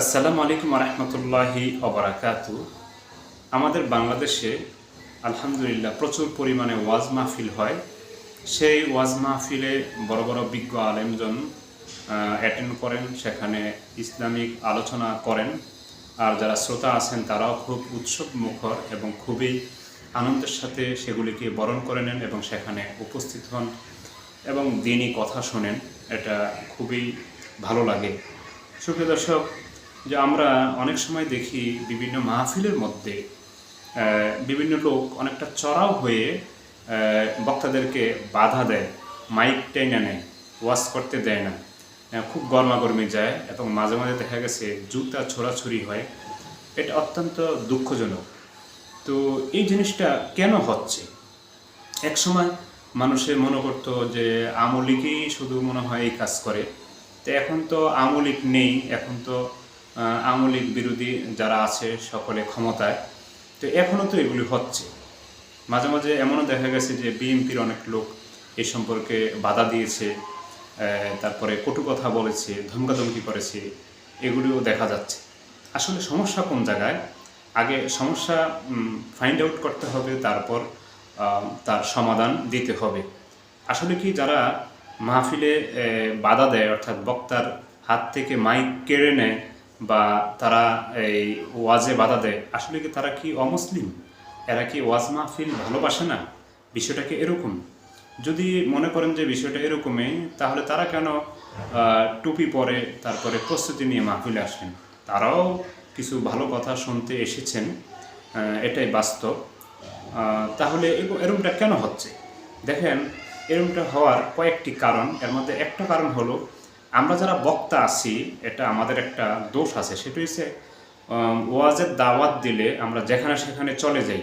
আসসালামু আলাইকুম রহমতুল্লাহি ওবারাকাতু। আমাদের বাংলাদেশে আলহামদুলিল্লাহ প্রচুর পরিমাণে ওয়াজ মাহফিল হয়। সেই ওয়াজ মাহফিলে বড় বড় বিজ্ঞ আলেমজন অ্যাটেন্ড করেন, সেখানে ইসলামিক আলোচনা করেন। আর যারা শ্রোতা আছেন তারাও খুব উৎসব মুখর এবং খুবই আনন্দের সাথে সেগুলিকে বরণ করে নেন এবং সেখানে উপস্থিত হন এবং দিনই কথা শোনেন। এটা খুবই ভালো লাগে। সুপ্রিয় দর্শক, যে আমরা অনেক সময় দেখি বিভিন্ন মাহফিলের মধ্যে বিভিন্ন লোক অনেকটা চড়াও হয়ে বক্তাদেরকে বাধা দেয়, মাইক টেনে নেয়, ওয়াজ করতে দেয় না, খুব গরমাগরমি যায় এবং মাঝে মাঝে দেখা গেছে জুতা ছোড়াছুরি হয়। এটা অত্যন্ত দুঃখজনক। তো এই জিনিসটা কেন হচ্ছে? এক সময় মানুষে মনে করতো যে আমলিকই শুধু মনে হয় এই কাজ করে। তো এখন তো আমলিক নেই, এখন তো আমলিক বিরোধী যারা আছে সকলে ক্ষমতায়। তো এখনও তো এগুলি হচ্ছে। মাঝে মাঝে এমনও দেখা গেছে যে বিএনপির অনেক লোক এই সম্পর্কে বাধা দিয়েছে, তারপরে কটু কথা বলেছে, ধমকাধমকি করেছে, এগুলিও দেখা যাচ্ছে। আসলে সমস্যা কোন জায়গায়? আগে সমস্যা ফাইন্ড আউট করতে হবে, তারপর তার সমাধান দিতে হবে। আসলে কি যারা মাহফিলে বাধা দেয়, অর্থাৎ বক্তার হাত থেকে মাইক কেড়ে নেয় বা তারা এই ওয়াজে বাধা দেয়, আসলে কি তারা কি অমুসলিম? এরা কি ওয়াজ মাহফিল ভালোবাসে না? বিষয়টা কি এরকম? যদি মনে করেন যে বিষয়টা এরকমই, তাহলে তারা কেন টুপি পরে তারপরে প্রস্তুতি নিয়ে মাহফিলে আসেন? তারাও কিছু ভালো কথা শুনতে এসেছেন, এটাই বাস্তব। তাহলে এরকমটা কেন হচ্ছে? দেখেন, এরকমটা হওয়ার কয়েকটি কারণ। এর মধ্যে একটা কারণ হলো, আমরা যারা বক্তা আছি, এটা আমাদের একটা দোষ আছে। সেটা হচ্ছে ওয়াজের দাওয়াত দিলে আমরা যেখানে সেখানে চলে যাই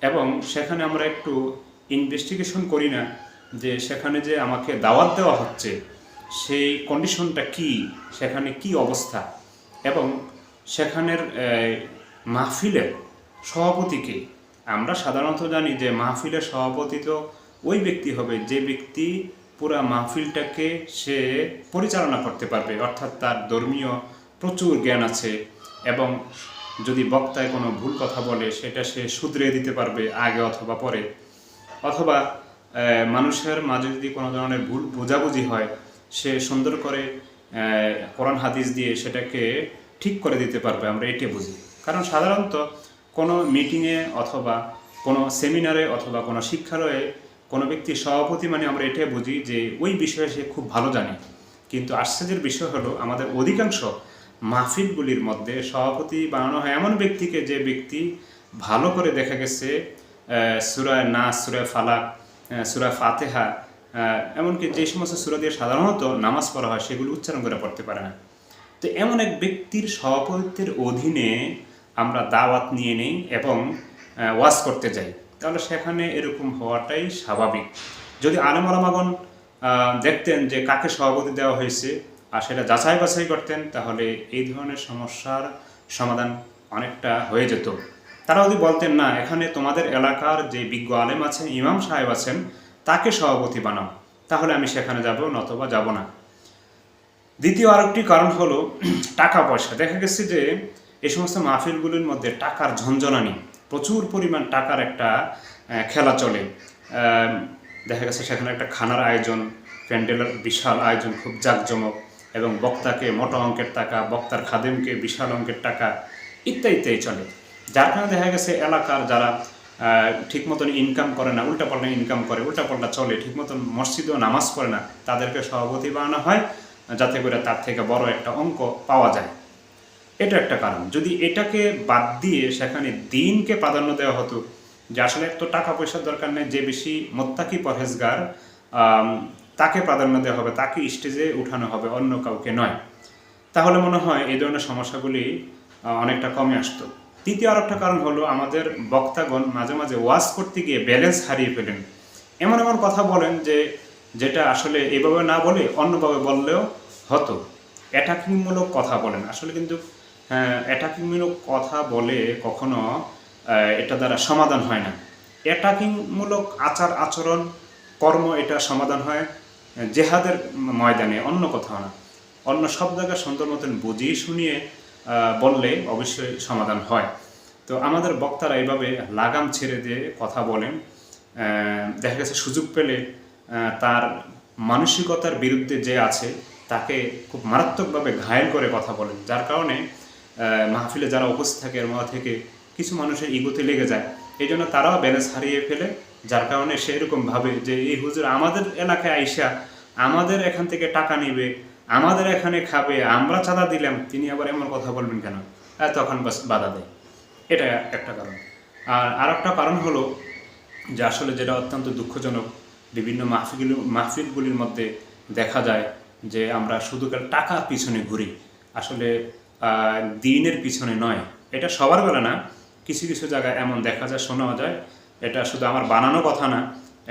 এবং সেখানে আমরা একটু ইনভেস্টিগেশন করি না যে সেখানে যে আমাকে দাওয়াত দেওয়া হচ্ছে সেই কন্ডিশনটা কি, সেখানে কি অবস্থা, এবং সেখানের মাহফিলের সভাপতিকে। আমরা সাধারণত জানি যে মাহফিলের সভাপতি তো ওই ব্যক্তি হবে যে ব্যক্তি পুরা মাহফিলটাকে সে পরিচালনা করতে পারবে, অর্থাৎ তার ধর্মীয় প্রচুর জ্ঞান আছে এবং যদি বক্তায় কোনো ভুল কথা বলে সেটা সে শুধরে দিতে পারবে আগে অথবা পরে, অথবা মানুষের মাঝে যদি কোনো ধরনের ভুল বোঝাবুঝি হয় সে সুন্দর করে কোরআন হাদিস দিয়ে সেটাকে ঠিক করে দিতে পারবে। আমরা এটি বুঝি। কারণ সাধারণত কোনো মিটিংয়ে অথবা কোনো সেমিনারে অথবা কোনো শিক্ষালয়ে কোনো ব্যক্তির সভাপতি মানে আমরা এটাই বুঝি যে ওই বিষয়ে সে খুব ভালো জানে। কিন্তু আশ্চর্যের বিষয় হলো, আমাদের অধিকাংশ মাহফিলগুলির মধ্যে সভাপতি বানানো হয় এমন ব্যক্তিকে যে ব্যক্তি ভালো করে দেখা গেছে সূরা নাস, সূরা ফালাক, সূরা ফাতিহা, এমনকি যে সমস্ত সূরা দিয়ে সাধারণত নামাজ পড়া হয় সেগুলো উচ্চারণ করে পড়তে পারে না। তো এমন এক ব্যক্তির সভাপতিত্বের অধীনে আমরা দাওয়াত নিয়ে নেই এবং ওয়াজ করতে যাই, তাহলে সেখানে এরকম হওয়াটাই স্বাভাবিক। যদি আলেম ওলামাগণ দেখতেন যে কাকে সভাপতি দেওয়া হয়েছে আর সেটা যাচাই বাছাই করতেন, তাহলে এই ধরনের সমস্যার সমাধান অনেকটা হয়ে যেত। তারা যদি বলতেন না, এখানে তোমাদের এলাকার যে বিজ্ঞ আলেম আছেন, ইমাম সাহেব আছেন, তাকে সভাপতি বানাও, তাহলে আমি সেখানে যাব, নতবা যাব না। দ্বিতীয় আরেকটি কারণ হলো টাকা পয়সা। দেখা গেছে যে এই সমস্ত মাহফিলগুলির মধ্যে টাকার ঝনঝনানি, প্রচুর পরিমাণ টাকার একটা খেলা চলে। দেখা গেছে সেখানে একটা খানার আয়োজন, প্যান্ডেলের বিশাল আয়োজন, খুব জাঁকজমক, এবং বক্তাকে মোটা অঙ্কের টাকা, বক্তার খাদেমকে বিশাল অঙ্কের টাকা, ইত্যাদি ইত্যাদি চলে। যার কারণে দেখা গেছে এলাকার যারা ঠিক মতন ইনকাম করে না, উল্টাপাল্টা ইনকাম করে, উল্টাপাল্টা চলে, ঠিক মতন মসজিদেও নামাজ পড়ে না, তাদেরকে সভাপতি বানানো হয় যাতে করে তার থেকে বড় একটা অঙ্ক পাওয়া যায়। এটা একটা কারণ। যদি এটাকে বাদ দিয়ে সেখানে দিনকে প্রাধান্য দেওয়া হতো, যে আসলে এত টাকা পয়সার দরকার নেই, যে বেশি মোত্তাকি পরহেজগার তাকে প্রাধান্য দেওয়া হবে, তাকে স্টেজে উঠানো হবে, অন্য কাউকে নয়, তাহলে মনে হয় এই ধরনের সমস্যাগুলি অনেকটা কমে আসতো। তৃতীয় আর একটা কারণ হলো, আমাদের বক্তাগণ মাঝে মাঝে ওয়াজ করতে গিয়ে ব্যালেন্স হারিয়ে ফেলেন। এমন এমন কথা বলেন যেটা আসলে এভাবে না বলে অন্যভাবে বললেও হতো। অ্যাটাকিংমূলক কথা বলেন। আসলে কিন্তু অ্যাটাকিংমূলক কথা বলে কখনো এটা দ্বারা সমাধান হয় না। অ্যাটাকিংমূলক আচার আচরণ কর্ম এটা সমাধান হয় জেহাদের ময়দানে, অন্য কোথাও না। অন্য সব জায়গায় সুন্দর মতন বুঝিয়ে শুনিয়ে বললে অবশ্যই সমাধান হয়। তো আমাদের বক্তারা এইভাবে লাগাম ছেড়ে দিয়ে কথা বলেন, দেখা গেছে সুযোগ পেলে তার মানসিকতার বিরুদ্ধে যে আছে তাকে খুব মারাত্মকভাবে ঘায়েল করে কথা বলেন, যার কারণে মাহফিলে যারা উপস্থিত থাকে এর মধ্যে থেকে কিছু মানুষের ইগোতে লেগে যায়। এই জন্য তারাও ব্যালেন্স হারিয়ে ফেলে, যার কারণে সেরকম ভাবে যে এই হুজুর আমাদের এলাকায় আইসা আমাদের এখান থেকে টাকা নেবে, আমাদের এখানে খাবে, আমরা চাঁদা দিলাম, তিনি আবার এমন কথা বলবেন কেন, তখন বাস বাধা দেয়। এটা একটা কারণ। আর একটা কারণ হলো যে আসলে যেটা অত্যন্ত দুঃখজনক, বিভিন্ন মাহফিলগুলির মধ্যে দেখা যায় যে আমরা শুধু টাকার পিছনে ঘুরি, আসলে দিনের পিছনে নয়। এটা সবার বেলা না, কিছু কিছু জায়গায় এমন দেখা যায়, শোনাও যায়। এটা শুধু আমার বানানো কথা না,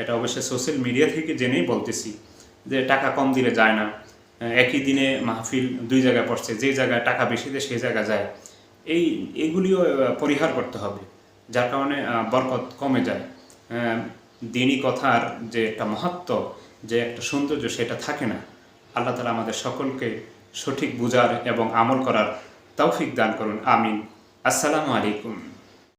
এটা অবশ্যই সোশ্যাল মিডিয়া থেকে জেনেই বলতেছি যে টাকা কম দিলে যায় না, একই দিনে মাহফিল 2 জায়গায় পড়ছে, যেই জায়গায় টাকা বেশি দেয় সেই জায়গায় যায়। এইগুলিও পরিহার করতে হবে, যার কারণে বরকত কমে যায়। দিনী কথার যে একটা মহত্ব, যে একটা সৌন্দর্য, সেটা থাকে না। আল্লাহ তাআলা আমাদের সকলকে সঠিক বুঝার এবং আমল করার তৌফিক দান করুন। আমিন। আসসালামু আলাইকুম।